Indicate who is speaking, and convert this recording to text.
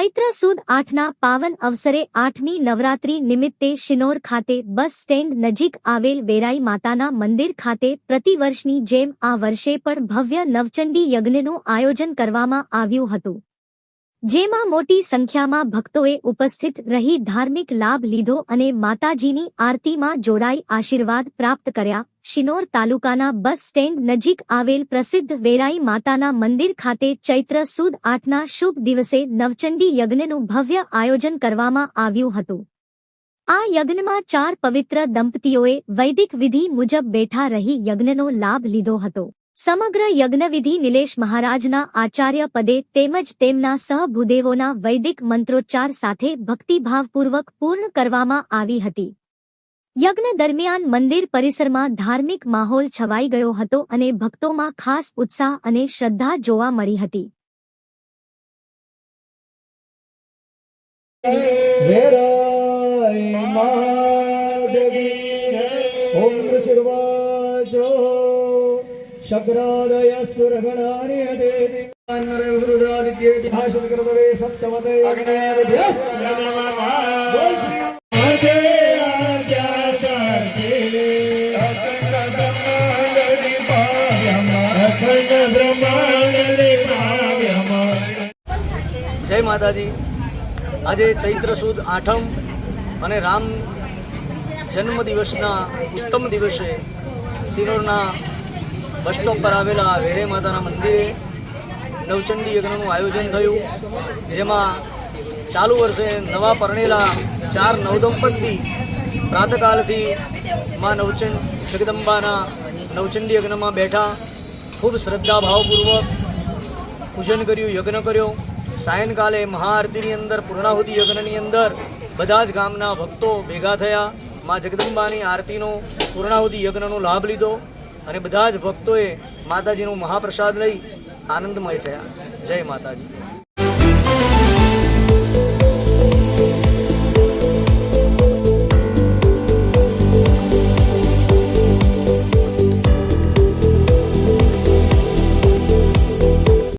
Speaker 1: ચૈત્ર સુદ 8ના પાવન અવસરે 8મી નવરાત્રી નિમિત્તે શિનોર ખાતે બસ સ્ટેન્ડ નજીક આવેલ વેરાઈ માતાના મંદિર ખાતે પ્રતિવર્ષની જેમ આ વર્ષે પણ ભવ્ય નવચંડી યજ્ઞનું આયોજન કરવામાં આવ્યું હતું, જેમાં મોટી સંખ્યામાં ભક્તોએ ઉપસ્થિત રહી ધાર્મિક લાભ લીધો અને માતાજીની આરતીમાં જોડાઈ આશીર્વાદ પ્રાપ્ત કર્યા। શિનોર તાલુકાના બસ સ્ટેન્ડ નજીક આવેલ પ્રસિદ્ધ વેરાઈ માતાના મંદિર ખાતે ચૈત્ર સુદ 8ના શુભ દિવસે નવચંડી યજ્ઞનું ભવ્ય આયોજન કરવામાં આવ્યું હતું। આ યજ્ઞમાં 4 પવિત્ર દંપતીઓએ વૈદિક વિધિ મુજબ બેઠા રહી યજ્ઞનો લાભ લીધો હતો। સમગ્ર યજ્ઞવિધિ નિલેશ મહારાજના આચાર્ય પદે તેમજ તેમના સહભૂદેવોના વૈદિક મંત્રોચ્ચાર સાથે ભક્તિભાવપૂર્વક પૂર્ણ કરવામાં આવી હતી। યજ્ઞ દરમિયાન મંદિર પરિસરમાં ધાર્મિક માહોલ છવાઈ ગયો હતો અને ભક્તોમાં ખાસ ઉત્સાહ અને શ્રદ્ધા જોવા મળી હતી।
Speaker 2: शक्रादय सुरगणानि देवी नररुद्रादित्ये भाषणकृतवे सप्तमते अग्नेभ्यः नमः। बोल श्री आजे आद्याचार्ये अखंड ब्रह्मांडे पाव्यम।
Speaker 3: जय माताजी। आज चैत्र सुद 8મ અને રામ જન્મ દિવસના ઉત્તમ દિવસે સિનોરના બસ સ્ટોપ પર આવેલા વેરાઈ માતાના મંદિરે નવચંડી યજ્ઞનું આયોજન થયું, જેમાં ચાલુ વર્ષે નવા પરણેલા 4 નવદંપતિ પ્રાતકાલથી માં જગદંબાના નવચંડી યજ્ઞમાં બેઠા, ખૂબ શ્રદ્ધાભાવપૂર્વક પૂજન કર્યું, યજ્ઞ કર્યો। સાયંકાલે મહાઆરતીની અંદર પૂર્ણાહુતિ યજ્ઞની અંદર બધા જ ગામના ભક્તો ભેગા થયા, માં જગદંબાની આરતીનો પૂર્ણાહુતિ યજ્ઞનો લાભ લીધો અને બધા જ ભક્તોએ માતાજીનો મહાપ્રસાદ લઈ આનંદમય થયા। જય માતાજી।